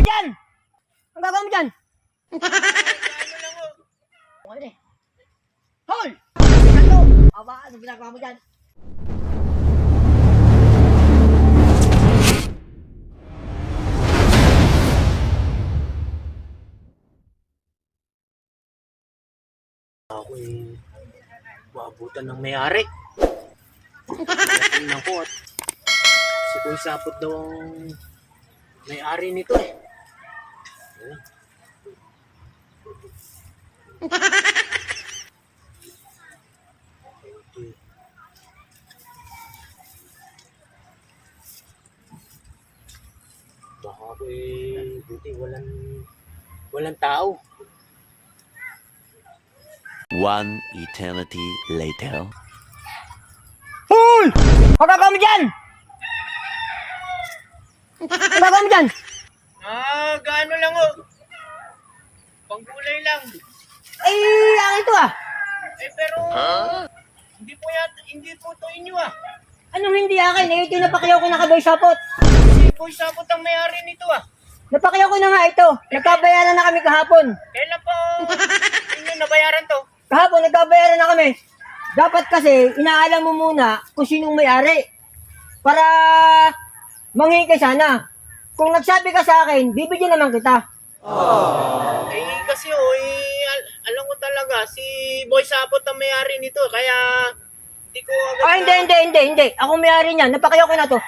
dyan? Ang gagawin mo dyan? Ano eh? Hoy! Ano? Aba, ano ginagawa mo dyan? Ako'y maabutan ng may-ari. Tingnan ko at si Boy Sapot daw ang may-ari nito eh. Ayan. Okay. Baka ako'y buti walang tao. One eternity later. Hoy! Ang gagawin mo dyan? Ang gagawin mo dyan? Gaano lang oh. Pangkulay lang. Ay, akin ito ah. Pero hindi po to inyo ah. Anong hindi akin? Eh, ito yung napakiyaw ko na kaboy sapot. Si Boy Sapot ang may-ari nito ah. Napakiyaw ko na nga ito. Nagkabayaran na kami kahapon. Kailan po inyo nabayaran to? Kahapon, nagkabayaran na kami. Dapat kasi, inaalam mo muna kung sinong may-ari. Para manghingi ka sana. Kung nagsabi ka sa akin, bibigyan naman kita. Kasi alam ko talaga, si Boy Sapot ang may-ari nito. Kaya hindi ko agad Hindi. Ako may-ari niyan. Napakiyaw ko na to.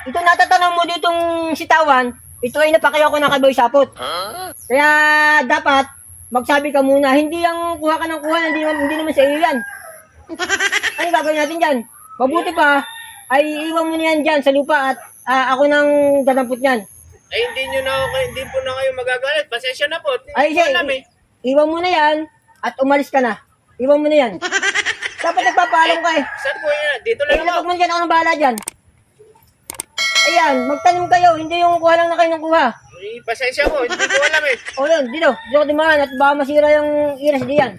Ito natatanong mo ditong sitawan. Ito ay napakiyaw ko na kay Boy Sapot. Kaya dapat, magsabi ka muna. Hindi ang kuha ka ng kuha. Hindi naman sa iyo yan. Ano gagawin natin dyan? Mabuti pa, ay iwan mo na yan dyan sa lupa at ako nang dadampot niyan. Ay, hindi po na kayo magagalit. Pasensya na po. Ay, Hindi ko alam eh. iwan mo na yan at umalis ka na. Iwan mo na yan. Dapat nagpapaalam ka eh. Saan po yan? Dito lang Ilapag ako. mo dyan, ako nang bahala dyan. Ayan, magtanim kayo. Hindi yung kuha lang na kayo ng kuha. Ay, pasensya po. Hindi ko alam eh. O yun, dito ko dimahan at baka masira yung iras diyan.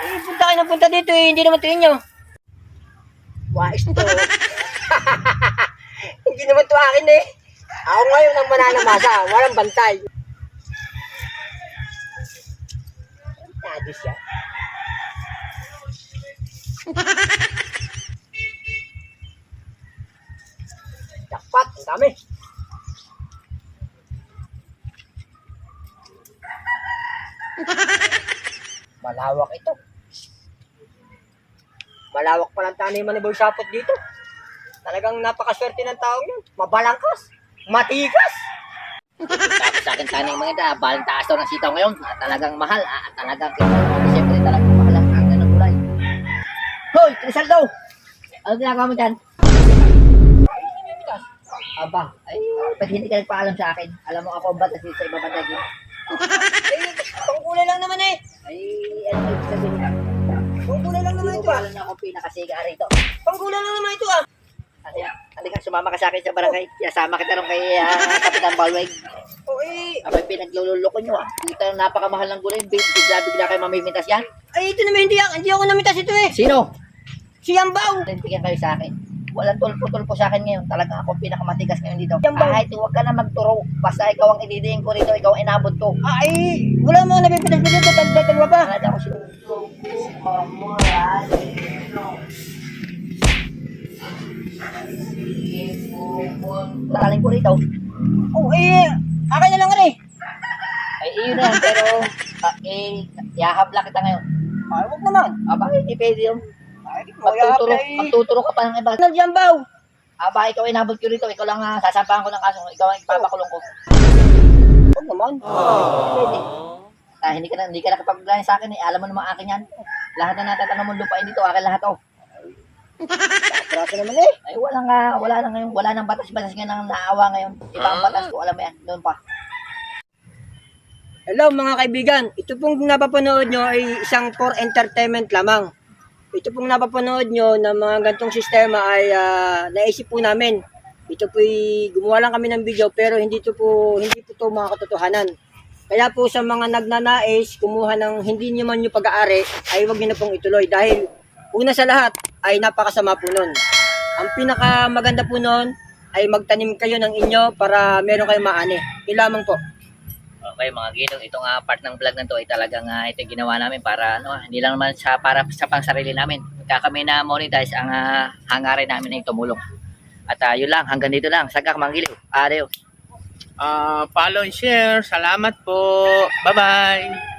Eh, punta kayo ng punta dito eh. Hindi naman ito inyo. Wais to. Hindi naman ito akin eh. Ako ngayon ang mananamasa. Walang bantay. Tado siya. Dapat, ang dami. Malawak ito. Malawak palang taniman ni Boy Sapot dito. Talagang napakaswerte ng taong yun. Mabalangkas. Matigas. Tapos sa akin sana yung mga ito, balang taas daw ng sitaw ngayon. Talagang mahal. Talagang siyempre talagang mahal ang hanggan ng gulay. Hoy, Trisal daw. Ano ginagawa mo dyan? Aba, ay, ba't hindi ka nagpaalam sa akin? Alam mo ako ba kasi sa iba ba dyan? Pangkulay lang naman eh. Ay, ano ba yung sabihin ka? Pangkulay lang naman Hindi ito mo ah. alam na akong pinakasiga rito. Pangkulay lang naman ito ah. Halika, sumama ka sa akin sa barangay. Sasama kita nung kay Kapitan Balweg. O eh. Abay, pinaglululoko nyo ah. Dito napakamahal ng gulay. Bigla kayo mamimintas yan. Ay, ito naman hindi ako namitas ito eh. Sino? Si Yambaw. Bigyan kayo sa akin. Walang tulpo-tulpo sa akin ngayon. Talagang ako pinakamatigas ngayon dito. Yan ba? Kahit huwag ka na magturo. Basta ikaw ang ididiin ko rito. Ikaw ang inabot ko. Ay, wala mo napipitas pa dito. Dalawa pa. Alala ko sila. Tataling ko rito. Oh eh, akin na lang rin. Ay, iyon na yan. Pero, ihahabla kita ngayon. Ay, wag naman. Aba, hindi pwede yun. Ay, Magtuturo ka pa ng iba. Ano Yambaw? Aba, ikaw inabot ko rito. Ikaw lang sasampahan ko ng kaso. Ikaw ang ipapakulong ko. Wag naman. Pwede. Hindi ka nakapag-gaya sa akin eh. Alam mo naman akin yan. Lahat na natatanong mong lupain dito, akin lahat oh. Praso naman eh. Ay, wala na ngayon. Wala nang batas-batas ngayon ang naawa ngayon. Iba ang batas ko, alam mo yan. Doon pa. Hello mga kaibigan. Ito pong napapanood nyo ay isang for entertainment lamang. Ito pong napapanood nyo na mga gantong sistema ay naisip po namin. Ito po gumawa lang kami ng video pero hindi po to mga katotohanan. Kaya po sa mga nagnanais kumuha ng hindi nyo man yung pag-aari ay huwag nyo na pong ituloy dahil una sa lahat ay napakasama po nun. Ang pinakamaganda po nun ay magtanim kayo ng inyo para meron kayong maani. Yun lamang po. Okay mga ginong, itong part ng vlog na to ay talagang ito yung ginawa namin para hindi lang naman sa para sa pangsarili namin. Kami na monetize ang hangarin namin ay tumulong. At yun lang, hanggang dito lang. Sagak mga giliw. Adios. Follow and share. Salamat po. Bye-bye.